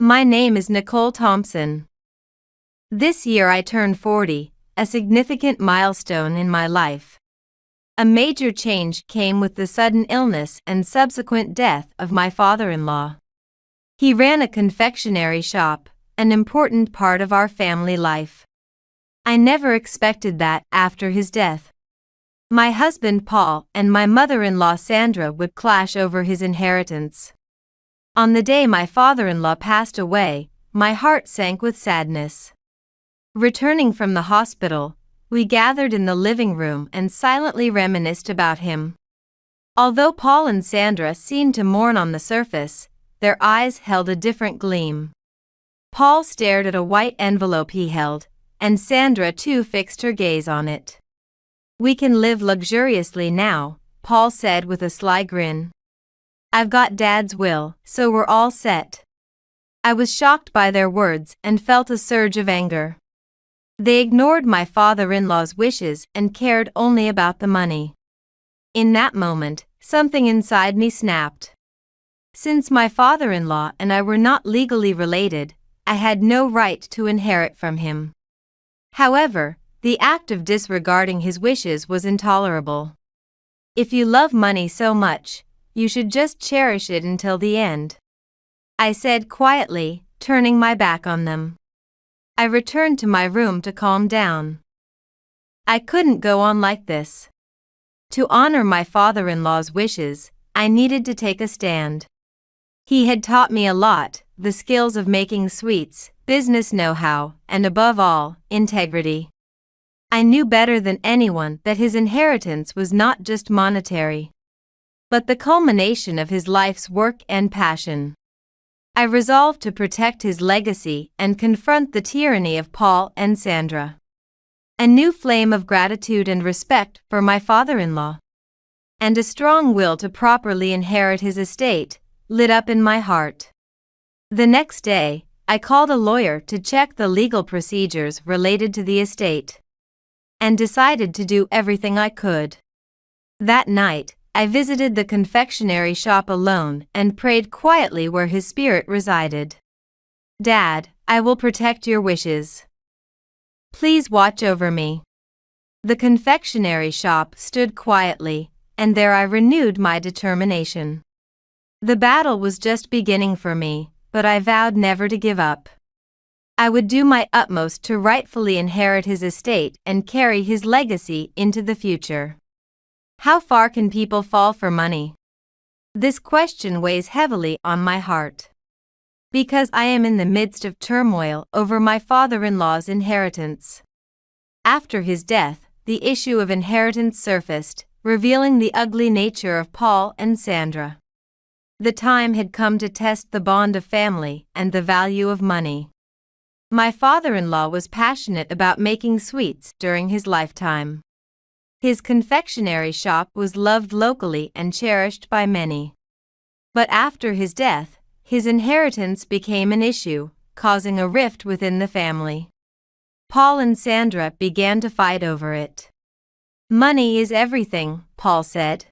My name is Nicole Thompson. This year I turned 40, a significant milestone in my life. A major change came with the sudden illness and subsequent death of my father-in-law. He ran a confectionery shop, an important part of our family life. I never expected that after his death. My husband Paul and my mother-in-law Sandra would clash over his inheritance. On the day my father-in-law passed away, my heart sank with sadness. Returning from the hospital, we gathered in the living room and silently reminisced about him. Although Paul and Sandra seemed to mourn on the surface, their eyes held a different gleam. Paul stared at a white envelope he held, and Sandra too fixed her gaze on it. "We can live luxuriously now," Paul said with a sly grin. "I've got Dad's will, so we're all set." I was shocked by their words and felt a surge of anger. They ignored my father-in-law's wishes and cared only about the money. In that moment, something inside me snapped. Since my father-in-law and I were not legally related, I had no right to inherit from him. However, the act of disregarding his wishes was intolerable. "If you love money so much, you should just cherish it until the end," I said quietly, turning my back on them. I returned to my room to calm down. I couldn't go on like this. To honor my father-in-law's wishes, I needed to take a stand. He had taught me a lot: the skills of making sweets, business know-how, and above all, integrity. I knew better than anyone that his inheritance was not just monetary, but the culmination of his life's work and passion. I resolved to protect his legacy and confront the tyranny of Paul and Sandra. A new flame of gratitude and respect for my father-in-law, and a strong will to properly inherit his estate, lit up in my heart. The next day, I called a lawyer to check the legal procedures related to the estate, and decided to do everything I could. That night, I visited the confectionery shop alone and prayed quietly where his spirit resided. "Dad, I will protect your wishes. Please watch over me." The confectionery shop stood quietly, and there I renewed my determination. The battle was just beginning for me, but I vowed never to give up. I would do my utmost to rightfully inherit his estate and carry his legacy into the future. How far can people fall for money? This question weighs heavily on my heart, because I am in the midst of turmoil over my father-in-law's inheritance. After his death, the issue of inheritance surfaced, revealing the ugly nature of Paul and Sandra. The time had come to test the bond of family and the value of money. My father-in-law was passionate about making sweets during his lifetime. His confectionery shop was loved locally and cherished by many. But after his death, his inheritance became an issue, causing a rift within the family. Paul and Sandra began to fight over it. "Money is everything," Paul said.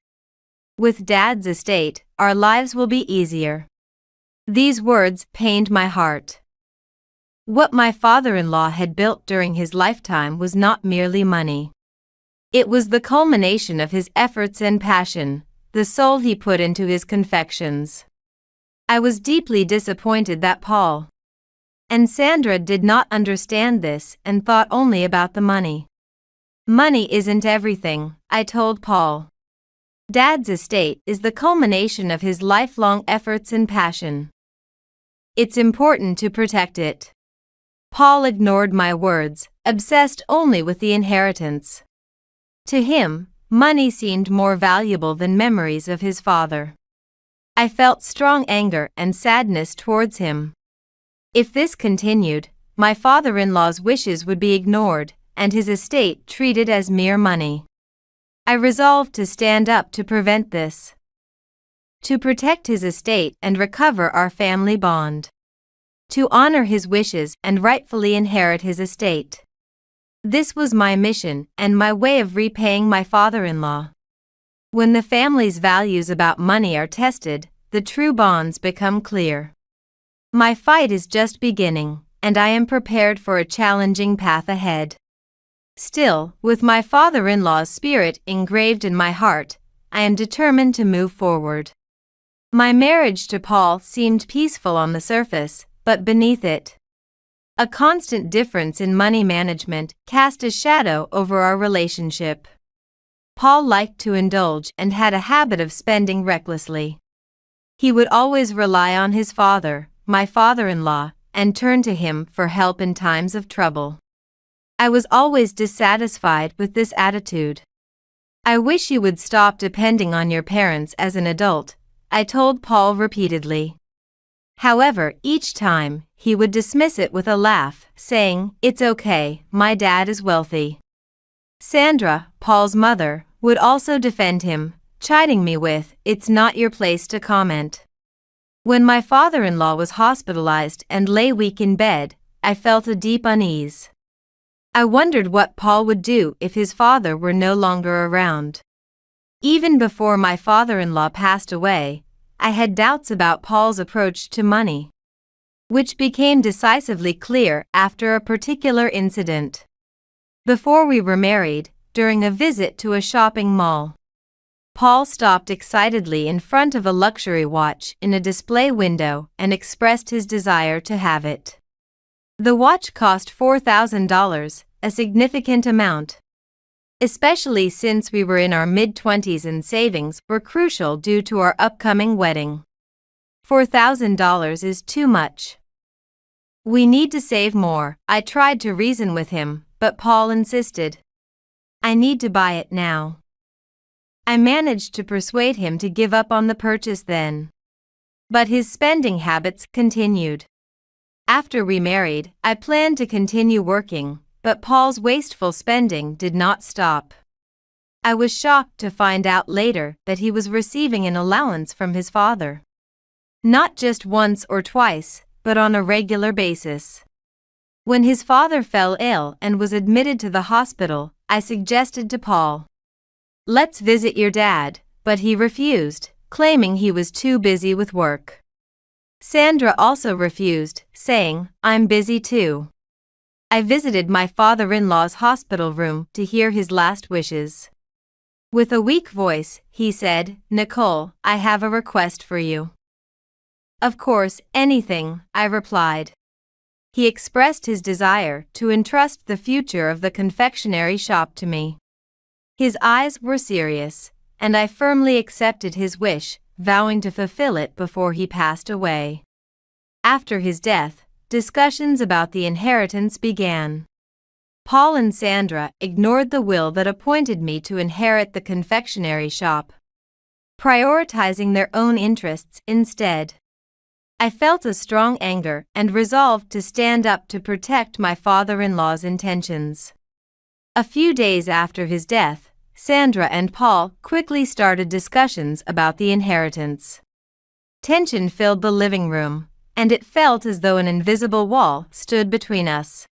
"With Dad's estate, our lives will be easier." These words pained my heart. What my father-in-law had built during his lifetime was not merely money. It was the culmination of his efforts and passion, the soul he put into his confections. I was deeply disappointed that Paul and Sandra did not understand this and thought only about the money. "Money isn't everything," I told Paul. "Dad's estate is the culmination of his lifelong efforts and passion. It's important to protect it." Paul ignored my words, obsessed only with the inheritance. To him, money seemed more valuable than memories of his father. I felt strong anger and sadness towards him. If this continued, my father-in-law's wishes would be ignored, and his estate treated as mere money. I resolved to stand up to prevent this, to protect his estate and recover our family bond, to honor his wishes and rightfully inherit his estate. This was my mission and my way of repaying my father-in-law. When the family's values about money are tested, the true bonds become clear. My fight is just beginning, and I am prepared for a challenging path ahead. Still, with my father-in-law's spirit engraved in my heart, I am determined to move forward. My marriage to Paul seemed peaceful on the surface, but beneath it, a constant difference in money management cast a shadow over our relationship. Paul liked to indulge and had a habit of spending recklessly. He would always rely on his father, my father-in-law, and turn to him for help in times of trouble. I was always dissatisfied with this attitude. I wish you would stop depending on your parents as an adult, I told Paul repeatedly. However, each time, he would dismiss it with a laugh, saying, "It's okay, my dad is wealthy." Sandra, Paul's mother, would also defend him, chiding me with, "It's not your place to comment." When my father-in-law was hospitalized and lay weak in bed, I felt a deep unease. I wondered what Paul would do if his father were no longer around. Even before my father-in-law passed away, I had doubts about Paul's approach to money, which became decisively clear after a particular incident. Before we were married, during a visit to a shopping mall, Paul stopped excitedly in front of a luxury watch in a display window and expressed his desire to have it. The watch cost $4,000, a significant amount, especially since we were in our mid-20s and savings were crucial due to our upcoming wedding. $4,000 is too much. We need to save more, I tried to reason with him, but Paul insisted. I need to buy it now. I managed to persuade him to give up on the purchase then. But his spending habits continued. After we married, I planned to continue working, but Paul's wasteful spending did not stop. I was shocked to find out later that he was receiving an allowance from his father. Not just once or twice, but on a regular basis. When his father fell ill and was admitted to the hospital, I suggested to Paul, "Let's visit your dad," but he refused, claiming he was too busy with work. Sandra also refused, saying, "I'm busy too." I visited my father-in-law's hospital room to hear his last wishes. With a weak voice, he said, "Nicole, I have a request for you." "Of course, anything," I replied. He expressed his desire to entrust the future of the confectionery shop to me. His eyes were serious, and I firmly accepted his wish, vowing to fulfill it before he passed away. After his death, discussions about the inheritance began. Paul and Sandra ignored the will that appointed me to inherit the confectionery shop, prioritizing their own interests instead. I felt a strong anger and resolved to stand up to protect my father-in-law's intentions. A few days after his death, Sandra and Paul quickly started discussions about the inheritance. Tension filled the living room, and it felt as though an invisible wall stood between us.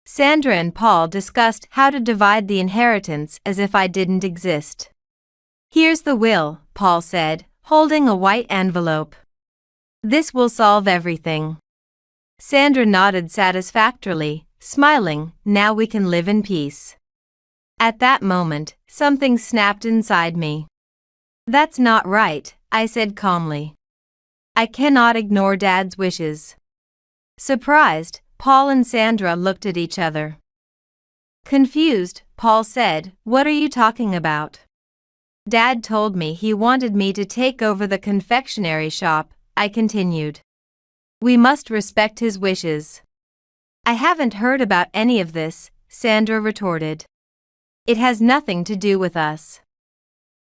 Sandra and Paul discussed how to divide the inheritance as if I didn't exist. "Here's the will," Paul said, holding a white envelope. "This will solve everything." Sandra nodded satisfactorily, smiling, "Now we can live in peace." At that moment, something snapped inside me. "That's not right," I said calmly. "I cannot ignore Dad's wishes." Surprised, Paul and Sandra looked at each other. Confused, Paul said, "What are you talking about?" "Dad told me he wanted me to take over the confectionery shop," I continued. "We must respect his wishes." "I haven't heard about any of this," Sandra retorted. "It has nothing to do with us."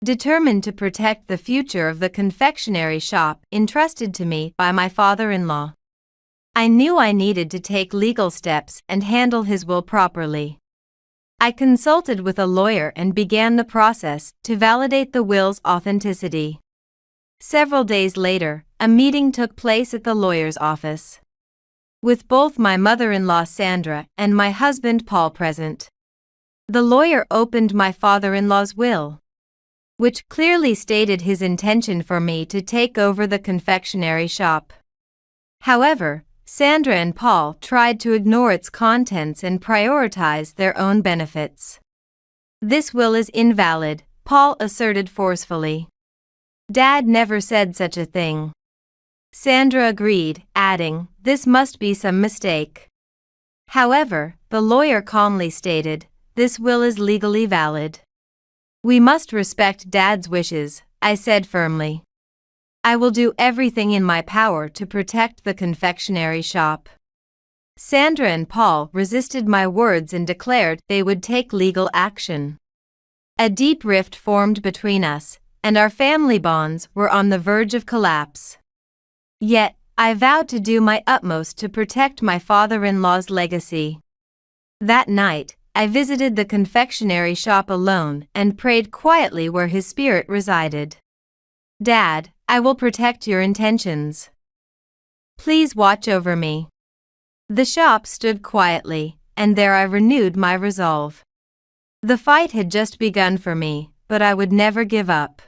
Determined to protect the future of the confectionery shop entrusted to me by my father-in-law, I knew I needed to take legal steps and handle his will properly. I consulted with a lawyer and began the process to validate the will's authenticity. Several days later, a meeting took place at the lawyer's office, with both my mother-in-law Sandra and my husband Paul present. The lawyer opened my father-in-law's will, which clearly stated his intention for me to take over the confectionery shop. However, Sandra and Paul tried to ignore its contents and prioritize their own benefits. "This will is invalid," Paul asserted forcefully. "Dad never said such a thing." Sandra agreed, adding, "This must be some mistake." However, the lawyer calmly stated, "This will is legally valid." "We must respect Dad's wishes," I said firmly. "I will do everything in my power to protect the confectionery shop." Sandra and Paul resisted my words and declared they would take legal action. A deep rift formed between us, and our family bonds were on the verge of collapse. Yet, I vowed to do my utmost to protect my father-in-law's legacy. That night, I visited the confectionery shop alone and prayed quietly where his spirit resided. "Dad, I will protect your intentions. Please watch over me." The shop stood quietly, and there I renewed my resolve. The fight had just begun for me, but I would never give up.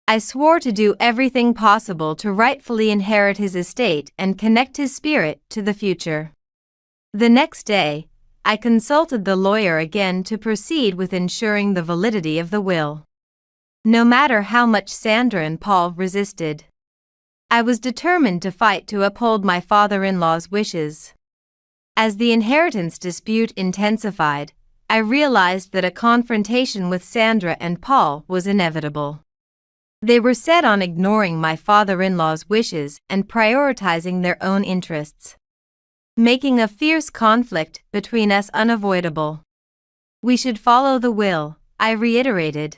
I swore to do everything possible to rightfully inherit his estate and connect his spirit to the future. The next day, I consulted the lawyer again to proceed with ensuring the validity of the will. No matter how much Sandra and Paul resisted, I was determined to fight to uphold my father-in-law's wishes. As the inheritance dispute intensified, I realized that a confrontation with Sandra and Paul was inevitable. They were set on ignoring my father-in-law's wishes and prioritizing their own interests, making a fierce conflict between us unavoidable. "We should follow the will," I reiterated.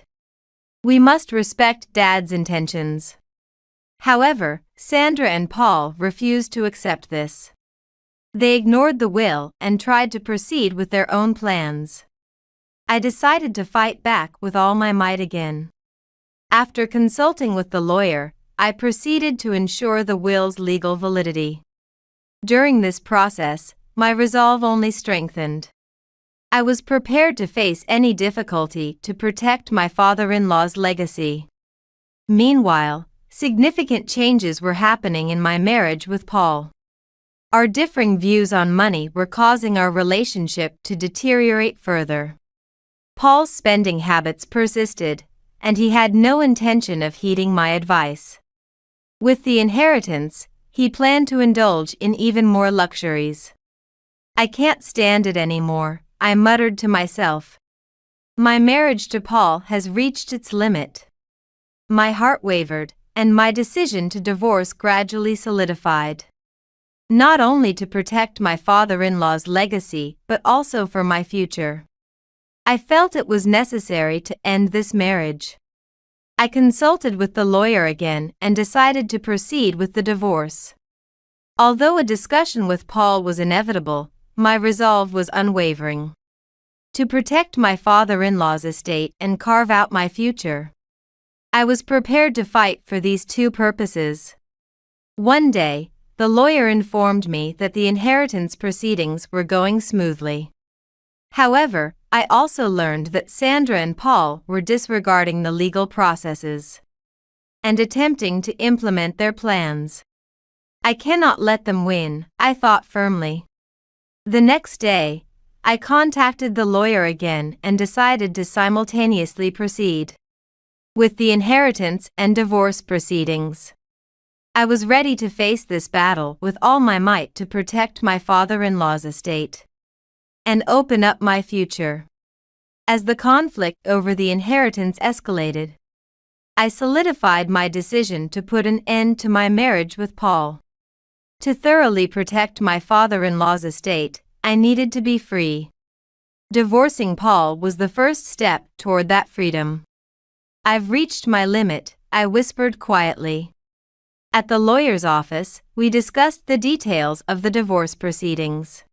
"We must respect Dad's intentions." However, Sandra and Paul refused to accept this. They ignored the will and tried to proceed with their own plans. I decided to fight back with all my might again. After consulting with the lawyer, I proceeded to ensure the will's legal validity. During this process, my resolve only strengthened. I was prepared to face any difficulty to protect my father-in-law's legacy. Meanwhile, significant changes were happening in my marriage with Paul. Our differing views on money were causing our relationship to deteriorate further. Paul's spending habits persisted, and he had no intention of heeding my advice. With the inheritance, he planned to indulge in even more luxuries. "I can't stand it anymore," I muttered to myself. "My marriage to Paul has reached its limit." My heart wavered, and my decision to divorce gradually solidified. Not only to protect my father-in-law's legacy but also for my future. I felt it was necessary to end this marriage. I consulted with the lawyer again and decided to proceed with the divorce. Although a discussion with Paul was inevitable, my resolve was unwavering. To protect my father-in-law's estate and carve out my future, I was prepared to fight for these two purposes. One day, the lawyer informed me that the inheritance proceedings were going smoothly. However, I also learned that Sandra and Paul were disregarding the legal processes and attempting to implement their plans. I cannot let them win, I thought firmly. The next day, I contacted the lawyer again and decided to simultaneously proceed with the inheritance and divorce proceedings. I was ready to face this battle with all my might to protect my father-in-law's estate and open up my future. As the conflict over the inheritance escalated, I solidified my decision to put an end to my marriage with Paul. To thoroughly protect my father-in-law's estate, I needed to be free. Divorcing Paul was the first step toward that freedom. "I've reached my limit," I whispered quietly. At the lawyer's office, we discussed the details of the divorce proceedings.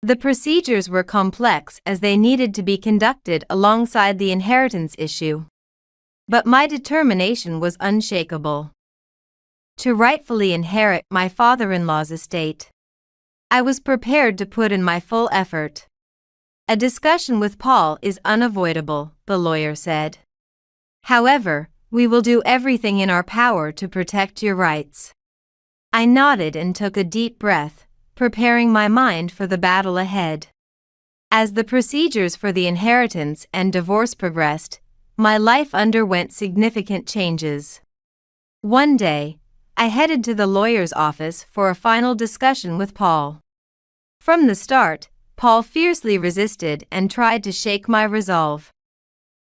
The procedures were complex as they needed to be conducted alongside the inheritance issue. But my determination was unshakable. To rightfully inherit my father-in-law's estate, I was prepared to put in my full effort. "A discussion with Paul is unavoidable," the lawyer said. "However, we will do everything in our power to protect your rights." I nodded and took a deep breath, preparing my mind for the battle ahead. As the procedures for the inheritance and divorce progressed, my life underwent significant changes. One day, I headed to the lawyer's office for a final discussion with Paul. From the start, Paul fiercely resisted and tried to shake my resolve.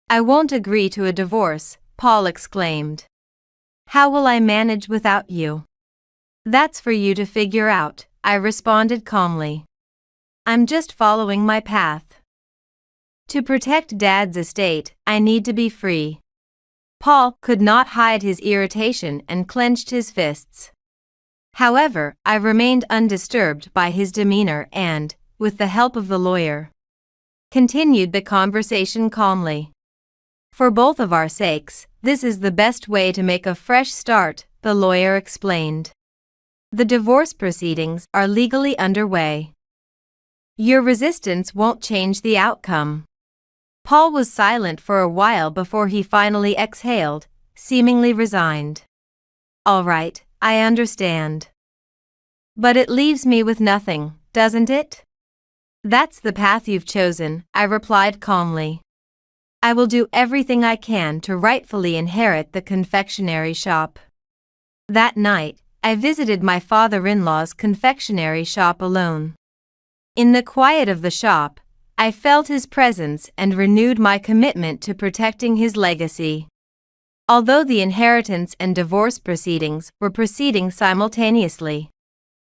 "I won't agree to a divorce," Paul exclaimed. "How will I manage without you?" "That's for you to figure out," I responded calmly. "I'm just following my path. To protect Dad's estate, I need to be free." Paul could not hide his irritation and clenched his fists. However, I remained undisturbed by his demeanor and, with the help of the lawyer, continued the conversation calmly. "For both of our sakes, this is the best way to make a fresh start," the lawyer explained. "The divorce proceedings are legally underway. Your resistance won't change the outcome." Paul was silent for a while before he finally exhaled, seemingly resigned. "All right, I understand. But it leaves me with nothing, doesn't it?" "That's the path you've chosen," I replied calmly. "I will do everything I can to rightfully inherit the confectionery shop." That night, I visited my father-in-law's confectionery shop alone. In the quiet of the shop, I felt his presence and renewed my commitment to protecting his legacy. Although the inheritance and divorce proceedings were proceeding simultaneously,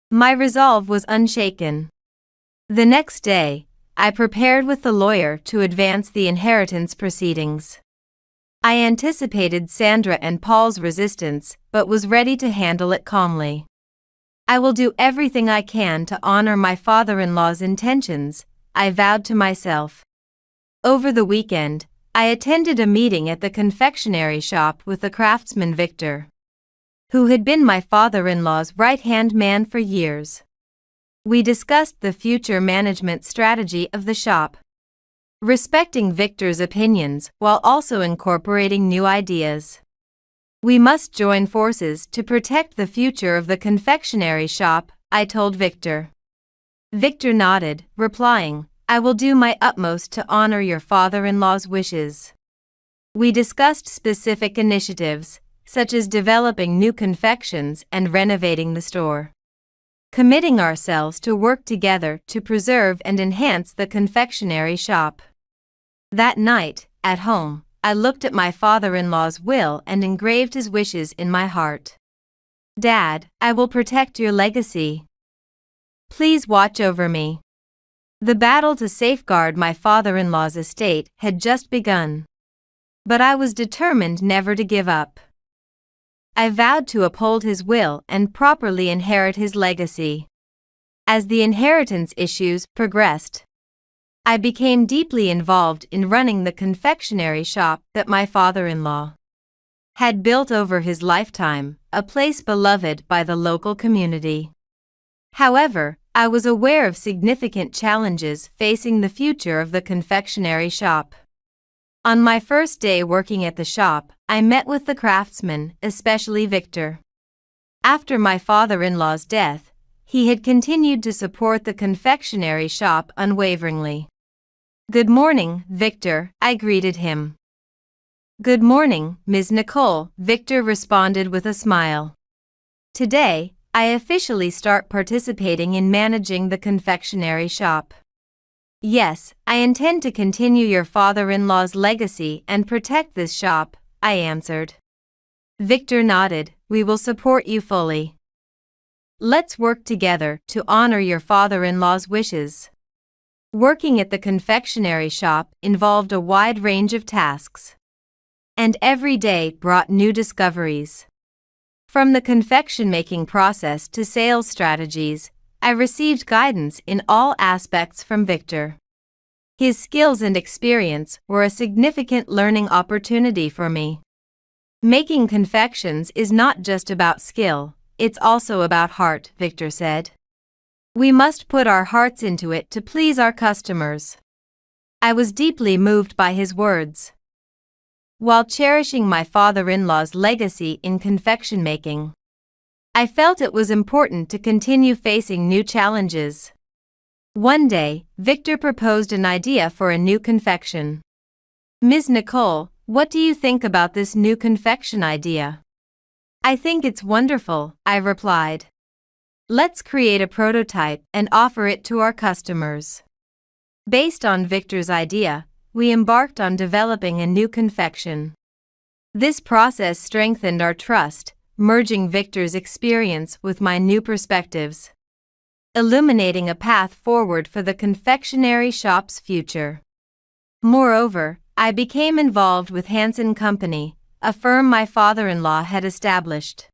my resolve was unshaken. The next day, I prepared with the lawyer to advance the inheritance proceedings. I anticipated Sandra and Paul's resistance but was ready to handle it calmly. "I will do everything I can to honor my father-in-law's intentions," I vowed to myself. Over the weekend, I attended a meeting at the confectionery shop with the craftsman Victor, who had been my father-in-law's right-hand man for years. We discussed the future management strategy of the shop, respecting Victor's opinions while also incorporating new ideas. "We must join forces to protect the future of the confectionery shop," I told Victor. Victor nodded, replying, "I will do my utmost to honor your father-in-law's wishes." We discussed specific initiatives, such as developing new confections and renovating the store, committing ourselves to work together to preserve and enhance the confectionery shop. That night, at home, I looked at my father-in-law's will and engraved his wishes in my heart. "Dad, I will protect your legacy. Please watch over me." The battle to safeguard my father-in-law's estate had just begun, but I was determined never to give up. I vowed to uphold his will and properly inherit his legacy. As the inheritance issues progressed, I became deeply involved in running the confectionery shop that my father-in-law had built over his lifetime, a place beloved by the local community. However, I was aware of significant challenges facing the future of the confectionery shop. On my first day working at the shop, I met with the craftsmen, especially Victor. After my father-in-law's death, he had continued to support the confectionery shop unwaveringly. "Good morning, Victor," I greeted him. "Good morning, Ms. Nicole," Victor responded with a smile. "Today, I officially start participating in managing the confectionery shop." "Yes, I intend to continue your father-in-law's legacy and protect this shop," I answered. Victor nodded, "We will support you fully. Let's work together to honor your father-in-law's wishes." Working at the confectionery shop involved a wide range of tasks, and every day brought new discoveries. From the confection-making process to sales strategies, I received guidance in all aspects from Victor. His skills and experience were a significant learning opportunity for me. "Making confections is not just about skill, it's also about heart," Victor said. "We must put our hearts into it to please our customers." I was deeply moved by his words. While cherishing my father-in-law's legacy in confection making, I felt it was important to continue facing new challenges. One day, Victor proposed an idea for a new confection. "Ms. Nicole, what do you think about this new confection idea?" "I think it's wonderful," I replied. "Let's create a prototype and offer it to our customers." Based on Victor's idea, we embarked on developing a new confection. This process strengthened our trust, merging Victor's experience with my new perspectives, illuminating a path forward for the confectionery shop's future. Moreover, I became involved with Hansen Company, a firm my father-in-law had established,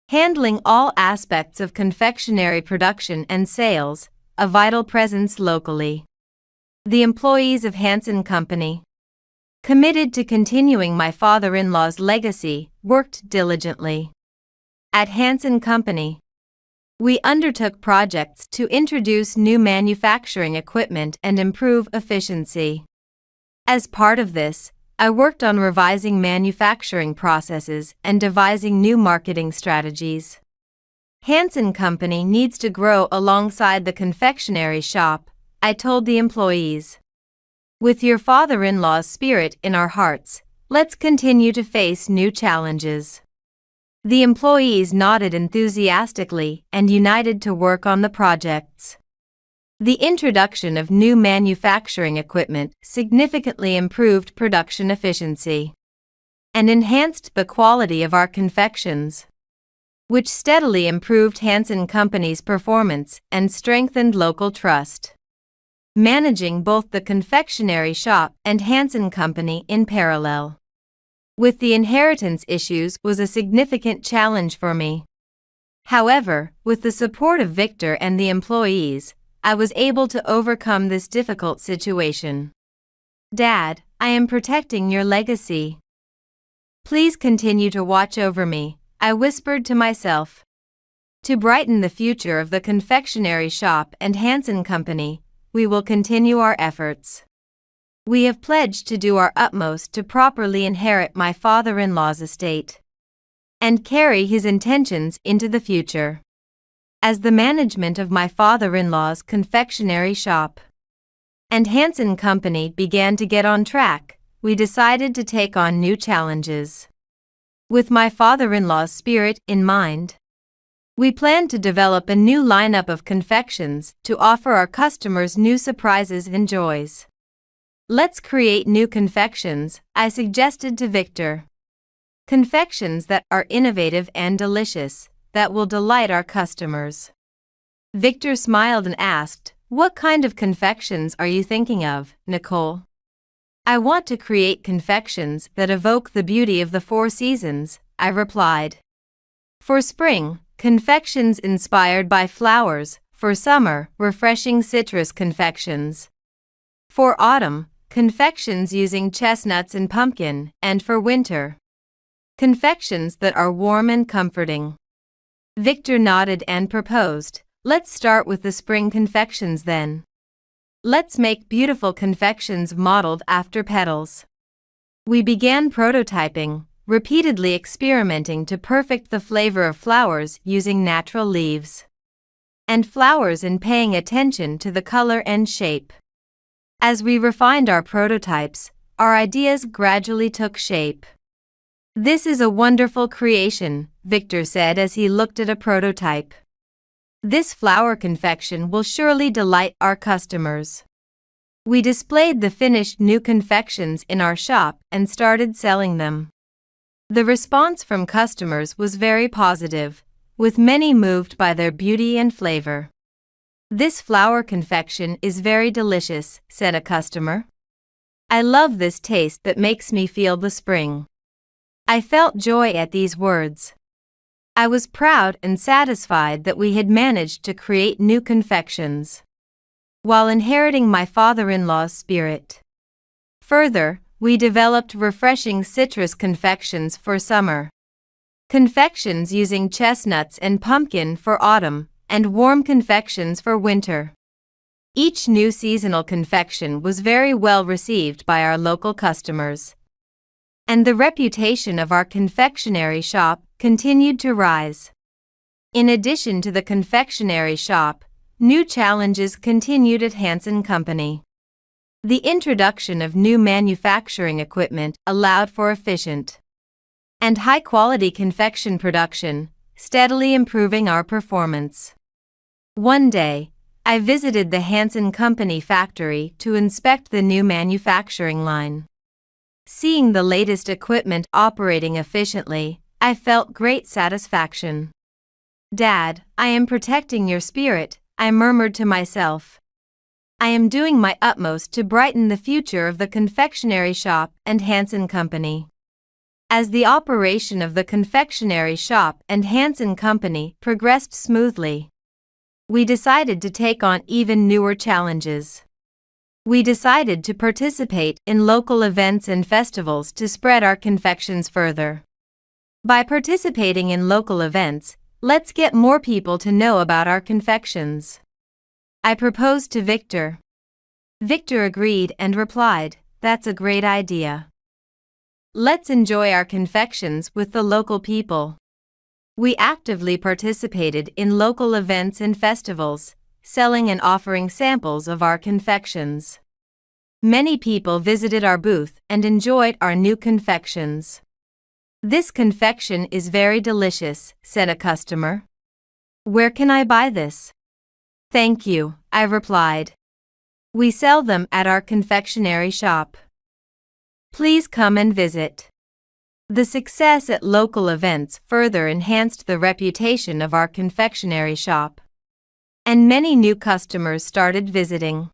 handling all aspects of confectionery production and sales, a vital presence locally. The employees of Hansen Company, committed to continuing my father-in-law's legacy, worked diligently. At Hansen Company, we undertook projects to introduce new manufacturing equipment and improve efficiency. As part of this, I worked on revising manufacturing processes and devising new marketing strategies. Hansen Company needs to grow alongside the confectionery shop, I told the employees. With your father-in-law's spirit in our hearts, let's continue to face new challenges. The employees nodded enthusiastically and united to work on the projects. The introduction of new manufacturing equipment significantly improved production efficiency and enhanced the quality of our confections, which steadily improved Hansen Company's performance and strengthened local trust. Managing both the confectionery shop and Hansen Company in parallel with the inheritance issues was a significant challenge for me. However, with the support of Victor and the employees, I was able to overcome this difficult situation. "Dad, I am protecting your legacy. Please continue to watch over me," I whispered to myself. To brighten the future of the confectionery shop and Hansen Company, we will continue our efforts. We have pledged to do our utmost to properly inherit my father-in-law's estate and carry his intentions into the future. As the management of my father-in-law's confectionery shop and Hansen Company began to get on track, we decided to take on new challenges. With my father-in-law's spirit in mind, we planned to develop a new lineup of confections to offer our customers new surprises and joys. "Let's create new confections," I suggested to Victor. "Confections that are innovative and delicious, that will delight our customers." Victor smiled and asked, "What kind of confections are you thinking of, Nicole?" "I want to create confections that evoke the beauty of the 4 seasons," I replied. "For spring, confections inspired by flowers; for summer, refreshing citrus confections; for autumn, confections using chestnuts and pumpkin; and for winter, confections that are warm and comforting." Victor nodded and proposed, "Let's start with the spring confections then. Let's make beautiful confections modeled after petals." We began prototyping, repeatedly experimenting to perfect the flavor of flowers using natural leaves and flowers and paying attention to the color and shape. As we refined our prototypes, our ideas gradually took shape. "This is a wonderful creation," Victor said as he looked at a prototype. "This flower confection will surely delight our customers." We displayed the finished new confections in our shop and started selling them. The response from customers was very positive, with many moved by their beauty and flavor. "This flower confection is very delicious," said a customer. "I love this taste that makes me feel the spring." I felt joy at these words. I was proud and satisfied that we had managed to create new confections while inheriting my father-in-law's spirit. Further, we developed refreshing citrus confections for summer, confections using chestnuts and pumpkin for autumn, and warm confections for winter. Each new seasonal confection was very well received by our local customers, and the reputation of our confectionery shop continued to rise. In addition to the confectionery shop, new challenges continued at Hansen Company. The introduction of new manufacturing equipment allowed for efficient and high-quality confection production, steadily improving our performance. One day, I visited the Hansen Company factory to inspect the new manufacturing line. Seeing the latest equipment operating efficiently, I felt great satisfaction. "Dad, I am protecting your spirit," I murmured to myself. "I am doing my utmost to brighten the future of the confectionery shop and Hansen Company." As the operation of the confectionery shop and Hansen Company progressed smoothly, we decided to take on even newer challenges. We decided to participate in local events and festivals to spread our confections further. By participating in local events, let's get more people to know about our confections, I proposed to Victor. Victor agreed and replied, "That's a great idea. Let's enjoy our confections with the local people." We actively participated in local events and festivals, selling and offering samples of our confections. Many people visited our booth and enjoyed our new confections. "This confection is very delicious," said a customer. "Where can I buy this?" "Thank you," I replied. "We sell them at our confectionery shop. Please come and visit." The success at local events further enhanced the reputation of our confectionery shop, and many new customers started visiting.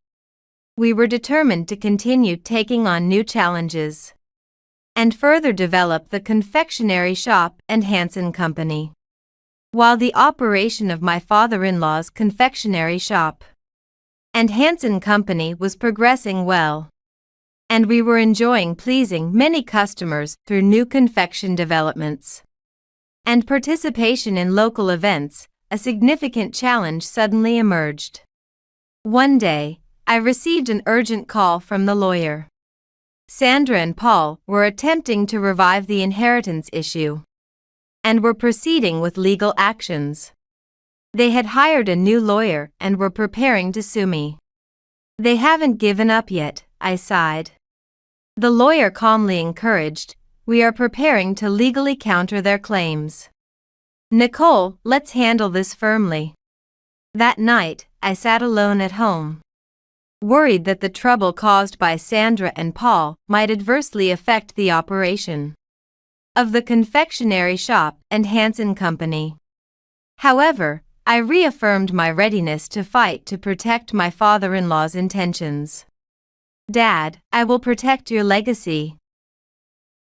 We were determined to continue taking on new challenges and further develop the confectionery shop and Hansen Company. While the operation of my father-in-law's confectionery shop and Hansen Company was progressing well, and we were enjoying pleasing many customers through new confection developments and participation in local events, a significant challenge suddenly emerged. One day, I received an urgent call from the lawyer. Sandra and Paul were attempting to revive the inheritance issue and were proceeding with legal actions. They had hired a new lawyer and were preparing to sue me. "They haven't given up yet," I sighed. The lawyer calmly encouraged, "We are preparing to legally counter their claims. Nicole, let's handle this firmly." That night, I sat alone at home, worried that the trouble caused by Sandra and Paul might adversely affect the operation of the confectionery shop and Hansen Company. However, I reaffirmed my readiness to fight to protect my father-in-law's intentions. "Dad, I will protect your legacy.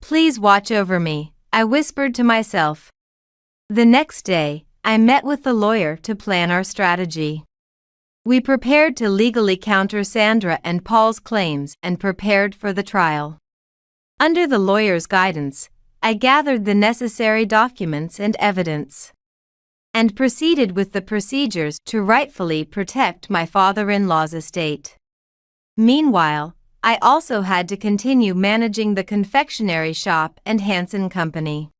Please watch over me," I whispered to myself. The next day, I met with the lawyer to plan our strategy. We prepared to legally counter Sandra and Paul's claims and prepared for the trial. Under the lawyer's guidance, I gathered the necessary documents and evidence and proceeded with the procedures to rightfully protect my father-in-law's estate. Meanwhile, I also had to continue managing the confectionery shop and Hansen Company.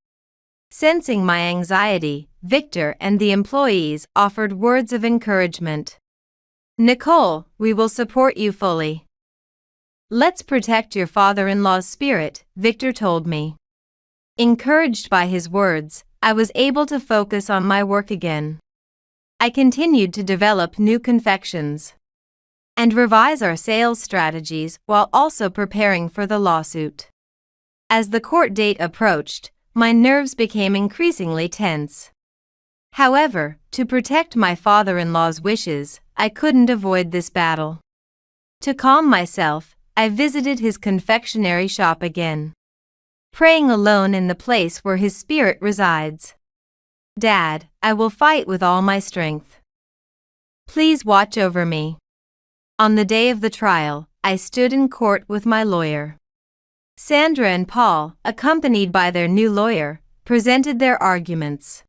Sensing my anxiety, Victor and the employees offered words of encouragement. "Nicole, we will support you fully. Let's protect your father-in-law's spirit," Victor told me. Encouraged by his words, I was able to focus on my work again. I continued to develop new confections and revise our sales strategies while also preparing for the lawsuit. As the court date approached, my nerves became increasingly tense. However, to protect my father-in-law's wishes, I couldn't avoid this battle. To calm myself, I visited his confectionery shop again, praying alone in the place where his spirit resides. "Dad, I will fight with all my strength. Please watch over me." On the day of the trial, I stood in court with my lawyer. Sandra and Paul, accompanied by their new lawyer, presented their arguments.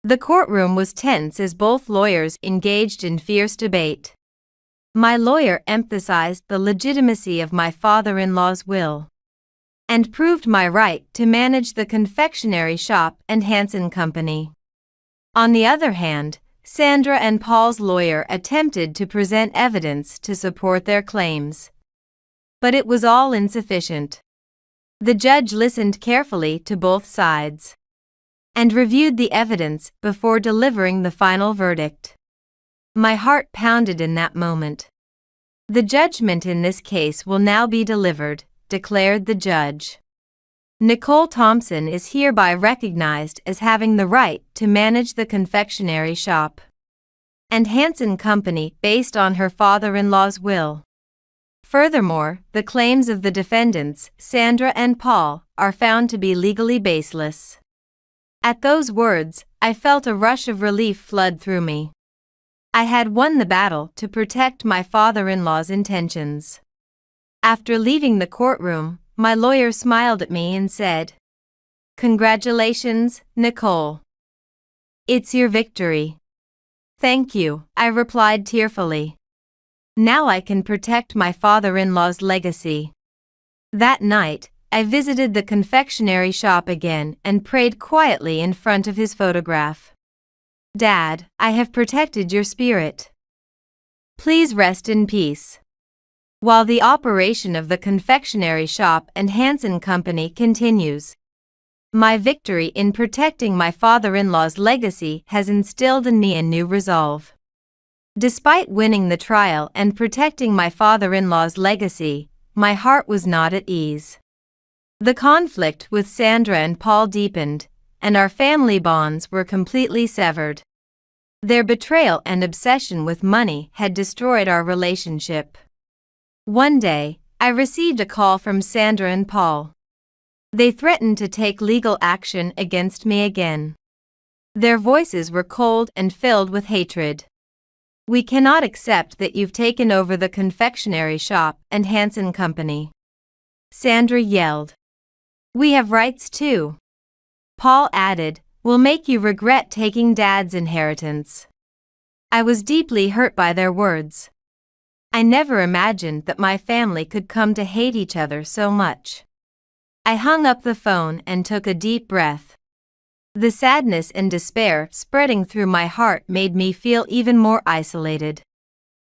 The courtroom was tense as both lawyers engaged in fierce debate. My lawyer emphasized the legitimacy of my father-in-law's will and proved my right to manage the confectionery shop and Hansen Company. On the other hand, Sandra and Paul's lawyer attempted to present evidence to support their claims. But it was all insufficient. The judge listened carefully to both sides and reviewed the evidence before delivering the final verdict. My heart pounded in that moment. The judgment in this case will now be delivered, declared the judge. Nicole Thompson is hereby recognized as having the right to manage the confectionery shop and Hansen Company based on her father-in-law's will. Furthermore, the claims of the defendants, Sandra and Paul, are found to be legally baseless. At those words, I felt a rush of relief flood through me. I had won the battle to protect my father-in-law's intentions. After leaving the courtroom, my lawyer smiled at me and said, "Congratulations, Nicole. It's your victory." "Thank you," I replied tearfully. "Now I can protect my father-in-law's legacy." That night, I visited the confectionery shop again and prayed quietly in front of his photograph. "Dad, I have protected your spirit. Please rest in peace." While the operation of the confectionery shop and Hansen Company continues, my victory in protecting my father-in-law's legacy has instilled in me a new resolve. Despite winning the trial and protecting my father-in-law's legacy, my heart was not at ease. The conflict with Sandra and Paul deepened, and our family bonds were completely severed. Their betrayal and obsession with money had destroyed our relationship. One day, I received a call from Sandra and Paul. They threatened to take legal action against me again. Their voices were cold and filled with hatred. "We cannot accept that you've taken over the confectionery shop and Hansen Company," Sandra yelled. "We have rights too." Paul added, "We'll make you regret taking Dad's inheritance." I was deeply hurt by their words. I never imagined that my family could come to hate each other so much. I hung up the phone and took a deep breath. The sadness and despair spreading through my heart made me feel even more isolated.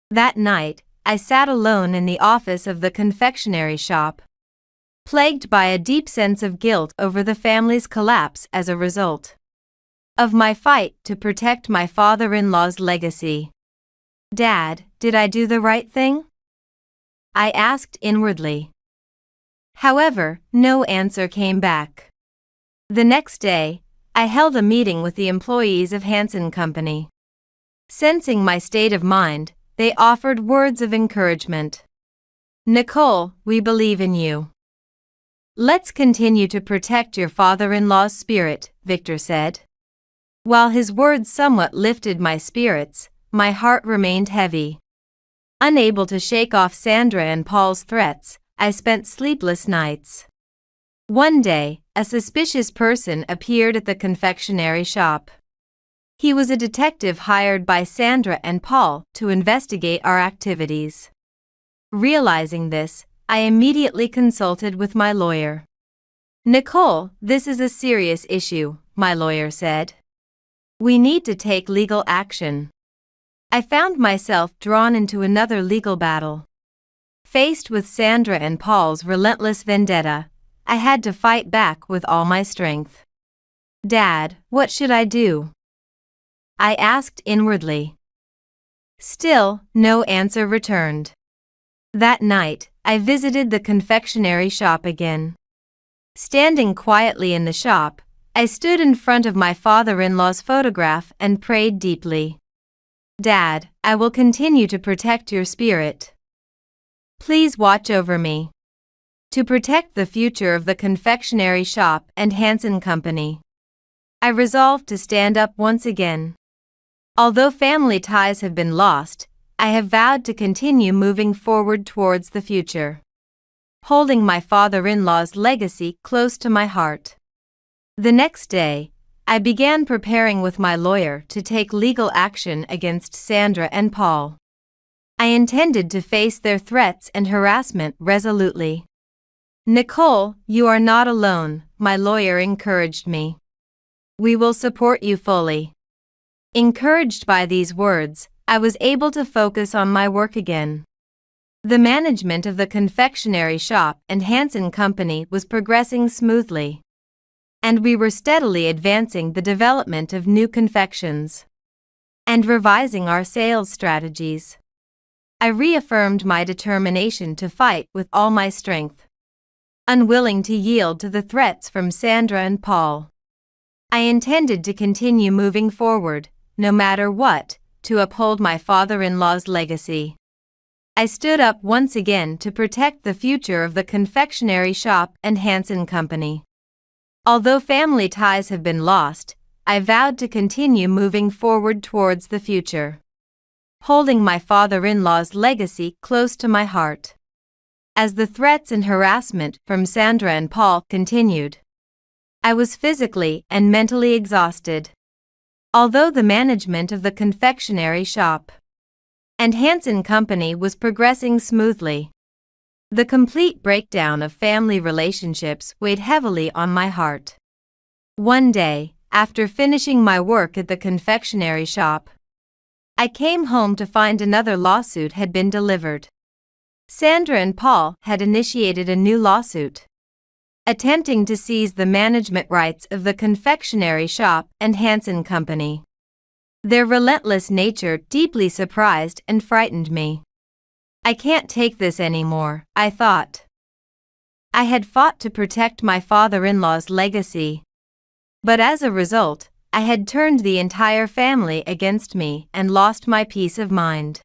That night, I sat alone in the office of the confectionery shop, plagued by a deep sense of guilt over the family's collapse as a result of my fight to protect my father-in-law's legacy. "Dad, did I do the right thing?" I asked inwardly. However, no answer came back. The next day, I held a meeting with the employees of Hansen Company. Sensing my state of mind, they offered words of encouragement. "Nicole, we believe in you. Let's continue to protect your father-in-law's spirit," Victor said. While his words somewhat lifted my spirits, my heart remained heavy. Unable to shake off Sandra and Paul's threats, I spent sleepless nights. One day, a suspicious person appeared at the confectionery shop. He was a detective hired by Sandra and Paul to investigate our activities. Realizing this, I immediately consulted with my lawyer. "Nicole, this is a serious issue," my lawyer said. "We need to take legal action." I found myself drawn into another legal battle. Faced with Sandra and Paul's relentless vendetta, I had to fight back with all my strength. "Dad, what should I do?" I asked inwardly. Still, no answer returned. That night, I visited the confectionery shop again. Standing quietly in the shop, I stood in front of my father-in-law's photograph and prayed deeply. "Dad, I will continue to protect your spirit. Please watch over me. To protect the future of the confectionery shop and Hansen Company." I resolved to stand up once again. Although family ties have been lost, I have vowed to continue moving forward towards the future, holding my father-in-law's legacy close to my heart. The next day, I began preparing with my lawyer to take legal action against Sandra and Paul. I intended to face their threats and harassment resolutely. "Nicole, you are not alone," my lawyer encouraged me. "We will support you fully. Encouraged by these words, I was able to focus on my work again. The management of the confectionery shop and Hansen Company was progressing smoothly, and we were steadily advancing the development of new confections and revising our sales strategies. I reaffirmed my determination to fight with all my strength, unwilling to yield to the threats from Sandra and Paul. I intended to continue moving forward, no matter what, to uphold my father-in-law's legacy. I stood up once again to protect the future of the confectionery shop and Hansen Company. Although family ties have been lost, I vowed to continue moving forward towards the future, holding my father-in-law's legacy close to my heart. As the threats and harassment from Sandra and Paul continued, I was physically and mentally exhausted. Although the management of the confectionery shop and Hansen Company was progressing smoothly, the complete breakdown of family relationships weighed heavily on my heart. One day, after finishing my work at the confectionery shop, I came home to find another lawsuit had been delivered. Sandra and Paul had initiated a new lawsuit, attempting to seize the management rights of the confectionery shop and Hansen Company. Their relentless nature deeply surprised and frightened me. I can't take this anymore, I thought. I had fought to protect my father-in-law's legacy, but as a result, I had turned the entire family against me and lost my peace of mind.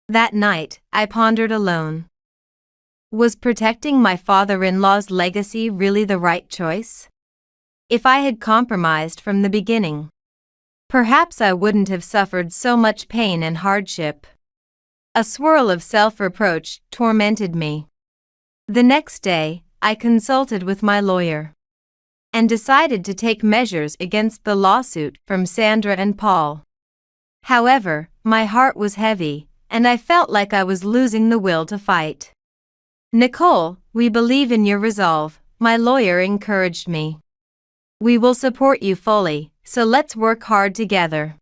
That night, I pondered alone. Was protecting my father-in-law's legacy really the right choice? If I had compromised from the beginning, perhaps I wouldn't have suffered so much pain and hardship. A swirl of self-reproach tormented me. The next day, I consulted with my lawyer and decided to take measures against the lawsuit from Sandra and Paul. However, my heart was heavy, and I felt like I was losing the will to fight. "Nicole, we believe in your resolve," my lawyer encouraged me. "We will support you fully, so let's work hard together."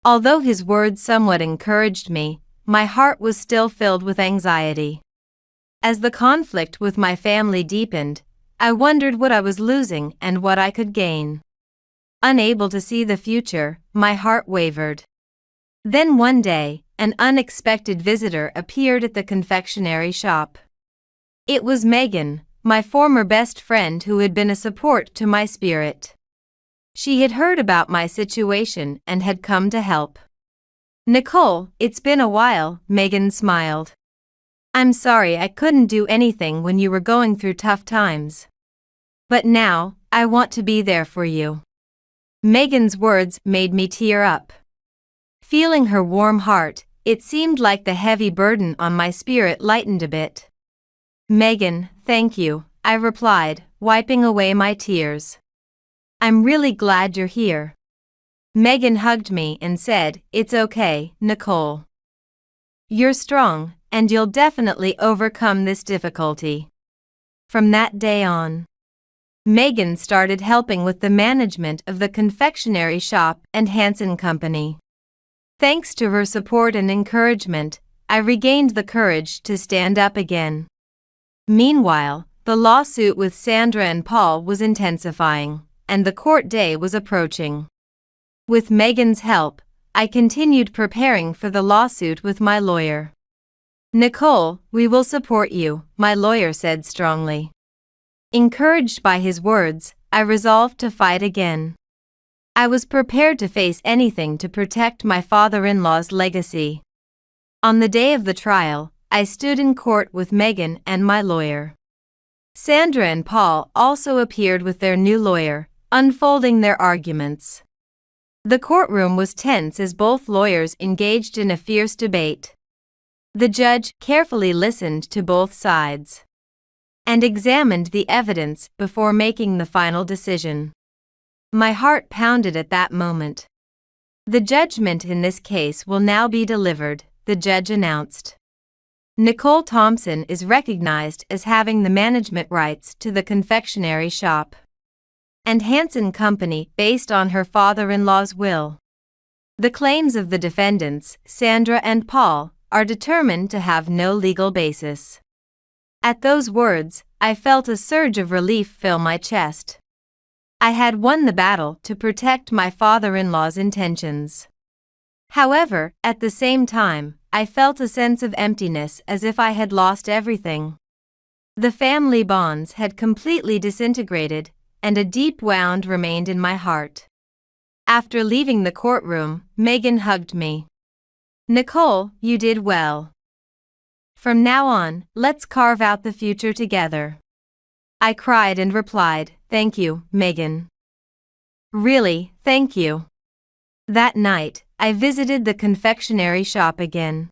Although his words somewhat encouraged me, my heart was still filled with anxiety. As the conflict with my family deepened, I wondered what I was losing and what I could gain. Unable to see the future, my heart wavered. Then one day, an unexpected visitor appeared at the confectionery shop. It was Megan, my former best friend who had been a support to my spirit. She had heard about my situation and had come to help. "Nicole, it's been a while," Megan smiled. "I'm sorry I couldn't do anything when you were going through tough times. But now, I want to be there for you." Megan's words made me tear up. Feeling her warm heart, it seemed like the heavy burden on my spirit lightened a bit. "Megan, thank you," I replied, wiping away my tears. "I'm really glad you're here." Megan hugged me and said, "It's okay, Nicole. You're strong, and you'll definitely overcome this difficulty." From that day on, Megan started helping with the management of the confectionery shop and Hansen Company. Thanks to her support and encouragement, I regained the courage to stand up again. Meanwhile, the lawsuit with Sandra and Paul was intensifying, and the court day was approaching. With Megan's help, I continued preparing for the lawsuit with my lawyer. "Nicole, we will support you," my lawyer said strongly. Encouraged by his words, I resolved to fight again. I was prepared to face anything to protect my father-in-law's legacy. On the day of the trial, I stood in court with Megan and my lawyer. Sandra and Paul also appeared with their new lawyer, unfolding their arguments. The courtroom was tense as both lawyers engaged in a fierce debate. The judge carefully listened to both sides and examined the evidence before making the final decision. My heart pounded at that moment. "The judgment in this case will now be delivered," the judge announced. "Nicole Thompson is recognized as having the management rights to the confectionery shop and Hansen Company based on her father-in-law's will. The claims of the defendants, Sandra and Paul, are determined to have no legal basis. At those words, I felt a surge of relief fill my chest. I had won the battle to protect my father-in-law's intentions. However, at the same time, I felt a sense of emptiness as if I had lost everything. The family bonds had completely disintegrated, and a deep wound remained in my heart. After leaving the courtroom, Megan hugged me. "Nicole, you did well. From now on, let's carve out the future together." I cried and replied, "Thank you, Megan. Really, thank you." That night, I visited the confectionery shop again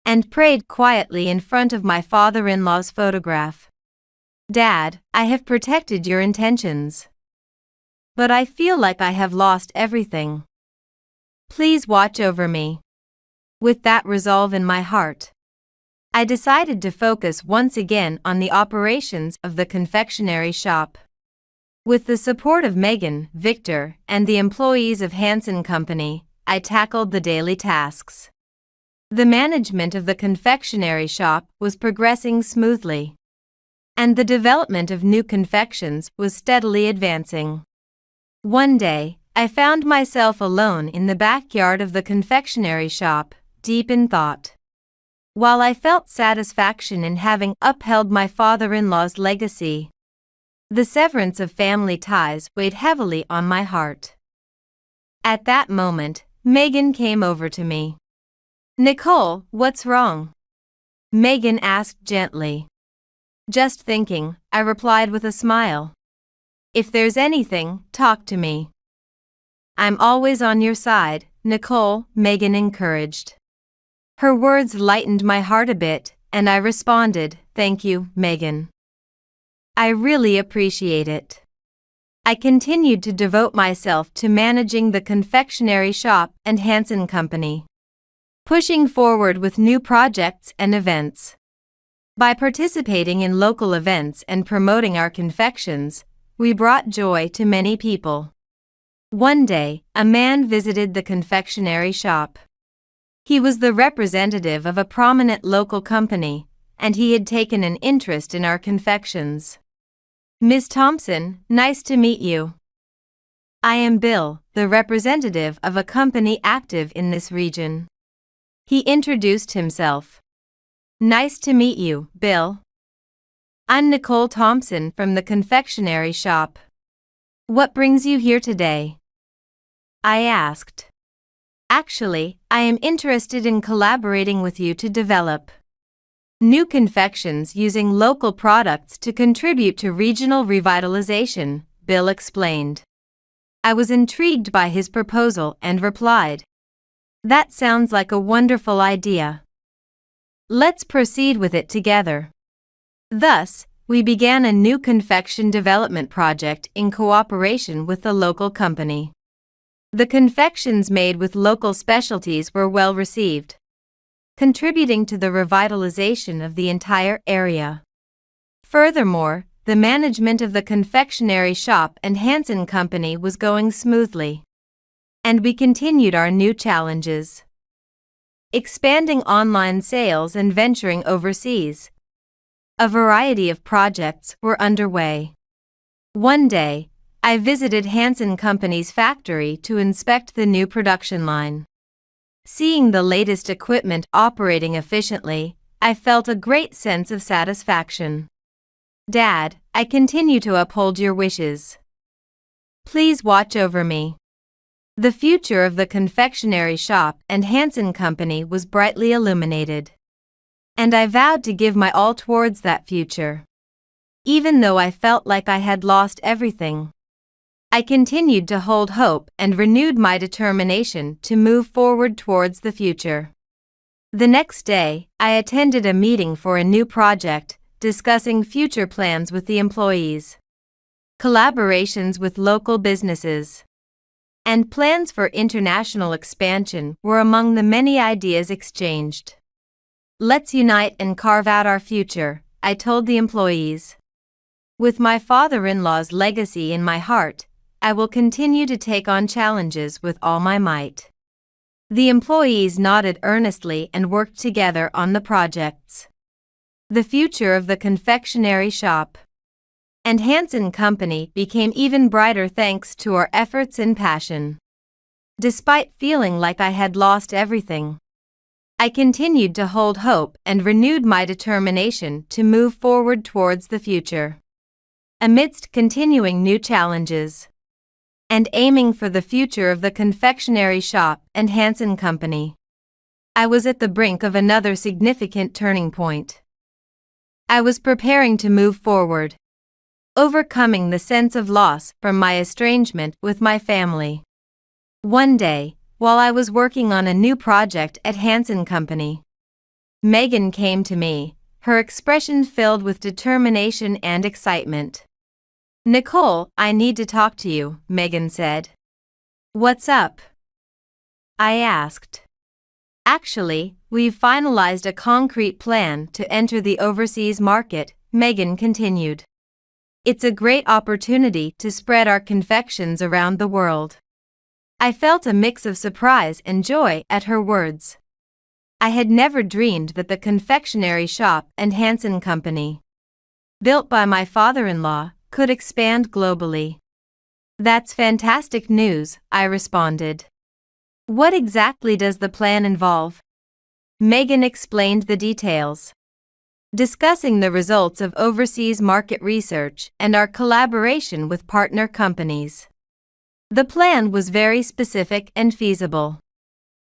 and prayed quietly in front of my father-in-law's photograph. "Dad, I have protected your intentions, but I feel like I have lost everything. Please watch over me." With that resolve in my heart, I decided to focus once again on the operations of the confectionery shop. With the support of Megan, Victor, and the employees of Hansen Company, I tackled the daily tasks. The management of the confectionery shop was progressing smoothly, and the development of new confections was steadily advancing. One day, I found myself alone in the backyard of the confectionery shop, deep in thought. While I felt satisfaction in having upheld my father-in-law's legacy, the severance of family ties weighed heavily on my heart. At that moment, Megan came over to me. "Nicole, what's wrong?" Megan asked gently. "Just thinking," I replied with a smile. "If there's anything, talk to me." "I'm always on your side, Nicole," Megan encouraged. Her words lightened my heart a bit, and I responded, "Thank you, Megan. I really appreciate it." I continued to devote myself to managing the confectionery shop and Hansen Company, pushing forward with new projects and events. By participating in local events and promoting our confections, we brought joy to many people. One day, a man visited the confectionery shop. He was the representative of a prominent local company, and he had taken an interest in our confections. "Ms. Thompson, nice to meet you. I am Bill, the representative of a company active in this region." He introduced himself. "Nice to meet you, Bill. I'm Nicole Thompson from the confectionery shop. What brings you here today?" I asked. "Actually, I am interested in collaborating with you to develop new confections using local products to contribute to regional revitalization," Bill explained. I was intrigued by his proposal and replied, "That sounds like a wonderful idea. Let's proceed with it together." Thus, we began a new confection development project in cooperation with the local company. The confections made with local specialties were well received, contributing to the revitalization of the entire area. Furthermore, the management of the confectionery shop and Hansen Company was going smoothly, and we continued our new challenges, expanding online sales and venturing overseas. A variety of projects were underway. One day, I visited Hansen Company's factory to inspect the new production line. Seeing the latest equipment operating efficiently, I felt a great sense of satisfaction. "Dad, I continue to uphold your wishes. Please watch over me." The future of the confectionery shop and Hansen Company was brightly illuminated, and I vowed to give my all towards that future. Even though I felt like I had lost everything, I continued to hold hope and renewed my determination to move forward towards the future. The next day, I attended a meeting for a new project, discussing future plans with the employees, collaborations with local businesses, and plans for international expansion were among the many ideas exchanged. "Let's unite and carve out our future," I told the employees. With my father-in-law's legacy in my heart, I will continue to take on challenges with all my might. The employees nodded earnestly and worked together on the projects. The future of the confectionery shop and Hansen Company became even brighter thanks to our efforts and passion. Despite feeling like I had lost everything, I continued to hold hope and renewed my determination to move forward towards the future. Amidst continuing new challenges and aiming for the future of the confectionery shop and Hansen Company, I was at the brink of another significant turning point. I was preparing to move forward, overcoming the sense of loss from my estrangement with my family. One day, while I was working on a new project at Hansen Company, Megan came to me, her expression filled with determination and excitement. "Nicole, I need to talk to you," Megan said. "What's up?" I asked. "Actually, we've finalized a concrete plan to enter the overseas market," Megan continued. "It's a great opportunity to spread our confections around the world." I felt a mix of surprise and joy at her words. I had never dreamed that the confectionery shop and Hansen Company, built by my father-in-law, could expand globally. "That's fantastic news," I responded. "What exactly does the plan involve?" Megan explained the details, discussing the results of overseas market research and our collaboration with partner companies. The plan was very specific and feasible.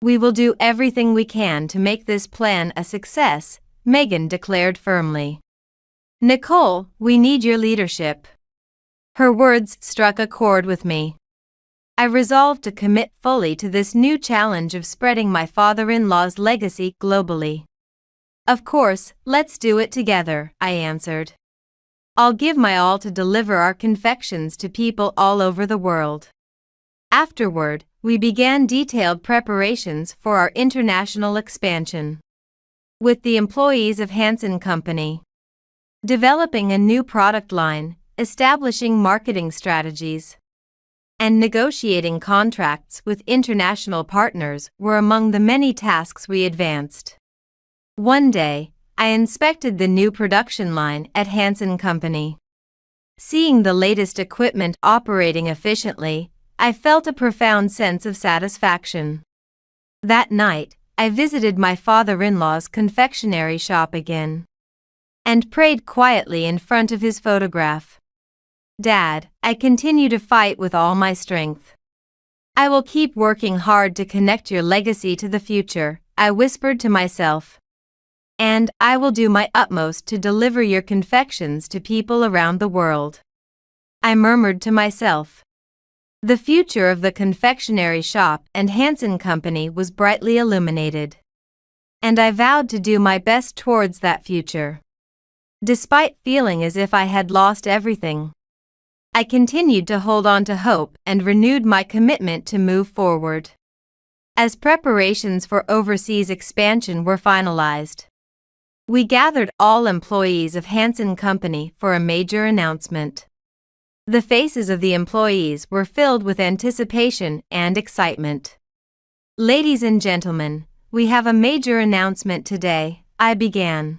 "We will do everything we can to make this plan a success," Megan declared firmly. "Nicole, we need your leadership." Her words struck a chord with me. I resolved to commit fully to this new challenge of spreading my father-in-law's legacy globally. "Of course, let's do it together," I answered. "I'll give my all to deliver our confections to people all over the world." Afterward, we began detailed preparations for our international expansion. With the employees of Hansen Company, developing a new product line, establishing marketing strategies, and negotiating contracts with international partners were among the many tasks we advanced. One day, I inspected the new production line at Hansen Company. Seeing the latest equipment operating efficiently, I felt a profound sense of satisfaction. That night, I visited my father-in-law's confectionery shop again and prayed quietly in front of his photograph. "Dad, I continue to fight with all my strength. I will keep working hard to connect your legacy to the future," I whispered to myself. "And I will do my utmost to deliver your confections to people around the world," I murmured to myself. The future of the confectionery shop and Hansen Company was brightly illuminated, and I vowed to do my best towards that future. Despite feeling as if I had lost everything, I continued to hold on to hope and renewed my commitment to move forward. As preparations for overseas expansion were finalized, we gathered all employees of Hansen Company for a major announcement. The faces of the employees were filled with anticipation and excitement. "Ladies and gentlemen, we have a major announcement today," I began.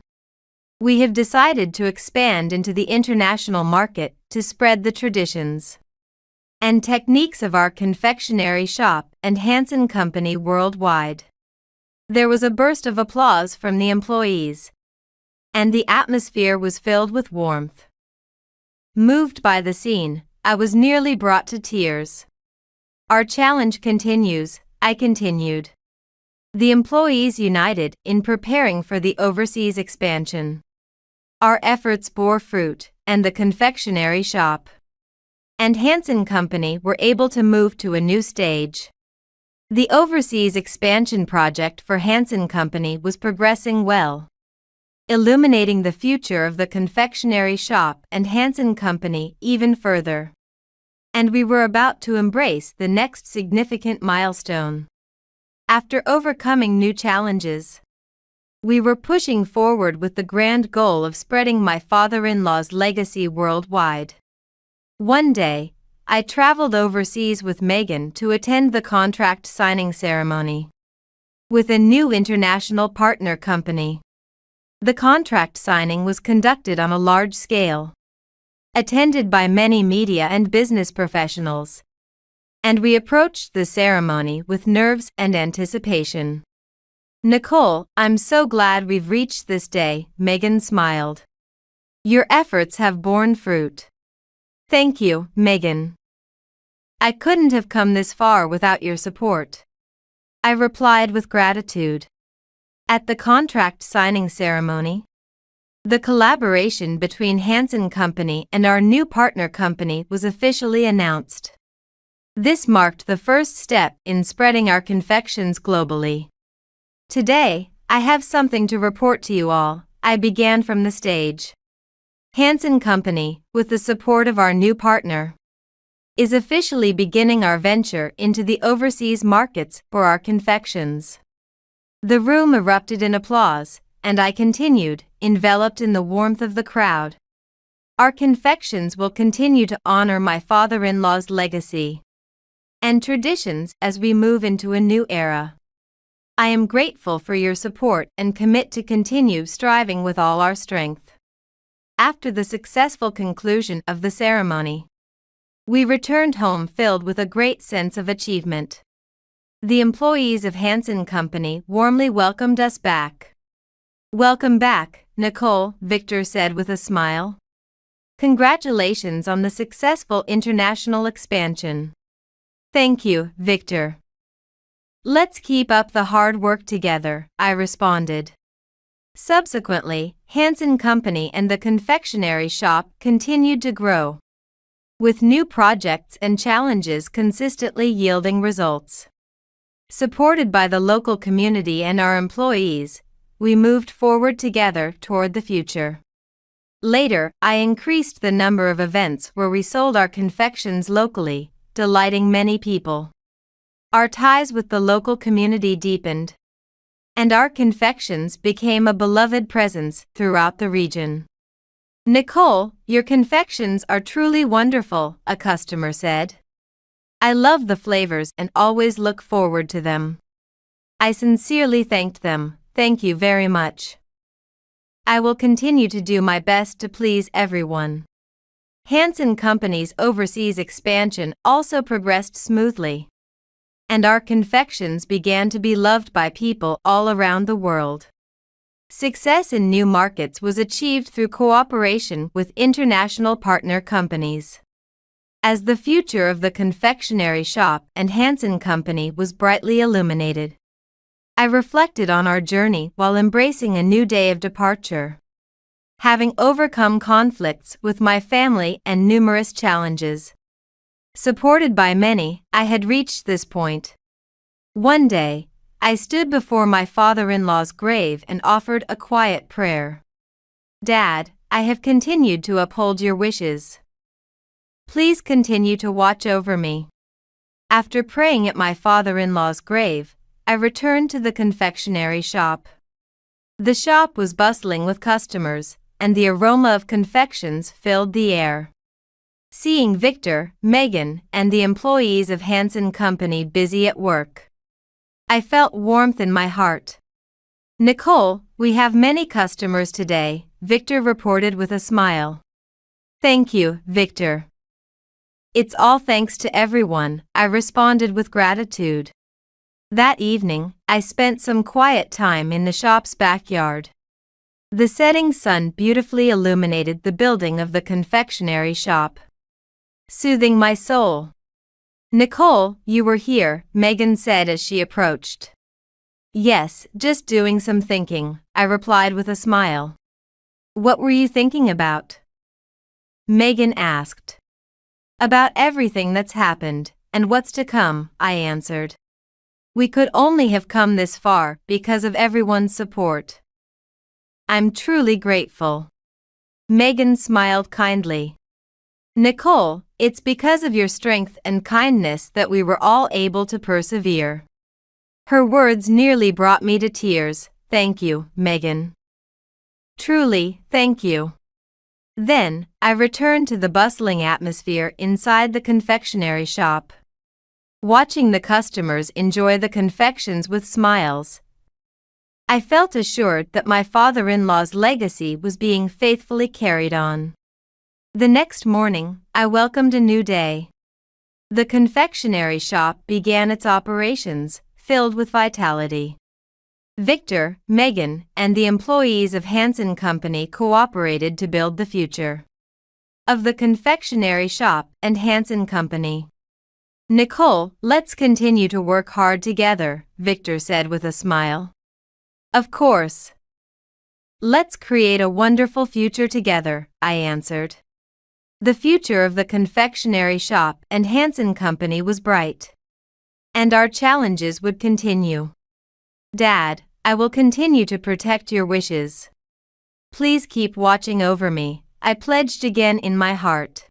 "We have decided to expand into the international market to spread the traditions and techniques of our confectionery shop and Hansen Company worldwide." There was a burst of applause from the employees, and the atmosphere was filled with warmth. Moved by the scene, I was nearly brought to tears. "Our challenge continues," I continued. The employees united in preparing for the overseas expansion. Our efforts bore fruit, and the confectionery shop and Hansen Company were able to move to a new stage. The overseas expansion project for Hansen Company was progressing well, illuminating the future of the confectionery shop and Hansen Company even further. And we were about to embrace the next significant milestone. After overcoming new challenges, we were pushing forward with the grand goal of spreading my father-in-law's legacy worldwide. One day, I traveled overseas with Megan to attend the contract signing ceremony. with a new international partner company. The contract signing was conducted on a large scale, attended by many media and business professionals, and we approached the ceremony with nerves and anticipation. "Nicole, I'm so glad we've reached this day," Megan smiled. "Your efforts have borne fruit." "Thank you, Megan. I couldn't have come this far without your support," I replied with gratitude. At the contract signing ceremony, the collaboration between Hansen Company and our new partner company was officially announced. This marked the first step in spreading our confections globally. "Today, I have something to report to you all," I began from the stage. "Hansen Company, with the support of our new partner, is officially beginning our venture into the overseas markets for our confections." The room erupted in applause, and I continued, enveloped in the warmth of the crowd. "Our confections will continue to honor my father-in-law's legacy and traditions as we move into a new era. I am grateful for your support and commit to continue striving with all our strength." After the successful conclusion of the ceremony, we returned home filled with a great sense of achievement. The employees of Hansen Company warmly welcomed us back. "Welcome back, Nicole," Victor said with a smile. "Congratulations on the successful international expansion." "Thank you, Victor. Let's keep up the hard work together," I responded. Subsequently, Hansen Company and the confectionery shop continued to grow, with new projects and challenges consistently yielding results. Supported by the local community and our employees, we moved forward together toward the future. Later, I increased the number of events where we sold our confections locally, delighting many people. Our ties with the local community deepened, and our confections became a beloved presence throughout the region. "Nicole, your confections are truly wonderful," a customer said. "I love the flavors and always look forward to them." I sincerely thanked them. "Thank you very much. I will continue to do my best to please everyone." Hansen Company's overseas expansion also progressed smoothly, and our confections began to be loved by people all around the world. Success in new markets was achieved through cooperation with international partner companies. As the future of the confectionery shop and Hansen Company was brightly illuminated, I reflected on our journey while embracing a new day of departure. Having overcome conflicts with my family and numerous challenges, supported by many, I had reached this point. One day, I stood before my father-in-law's grave and offered a quiet prayer. "Dad, I have continued to uphold your wishes. Please continue to watch over me." After praying at my father-in-law's grave, I returned to the confectionery shop. The shop was bustling with customers, and the aroma of confections filled the air. Seeing Victor, Megan, and the employees of Hansen Company busy at work, I felt warmth in my heart. "Nicole, we have many customers today," Victor reported with a smile. "Thank you, Victor. It's all thanks to everyone," I responded with gratitude. That evening, I spent some quiet time in the shop's backyard. The setting sun beautifully illuminated the building of the confectionery shop, soothing my soul. "Nicole, you were here," Megan said as she approached. "Yes, just doing some thinking," I replied with a smile. "What were you thinking about?" Megan asked. "About everything that's happened, and what's to come," I answered. "We could only have come this far because of everyone's support." "I'm truly grateful." Megan smiled kindly. "Nicole, it's because of your strength and kindness that we were all able to persevere." Her words nearly brought me to tears. "Thank you, Megan. Truly, thank you." Then, I returned to the bustling atmosphere inside the confectionery shop. watching the customers enjoy the confections with smiles. I felt assured that my father-in-law's legacy was being faithfully carried on. The next morning, I welcomed a new day. The confectionery shop began its operations, filled with vitality. Victor, Megan, and the employees of Hansen Company cooperated to build the future of the confectionery shop and Hansen Company. "Nicole, let's continue to work hard together," Victor said with a smile. "Of course. Let's create a wonderful future together," I answered. The future of the confectionery shop and Hansen Company was bright. And our challenges would continue. "Dad, I will continue to protect your wishes. Please keep watching over me," I pledged again in my heart.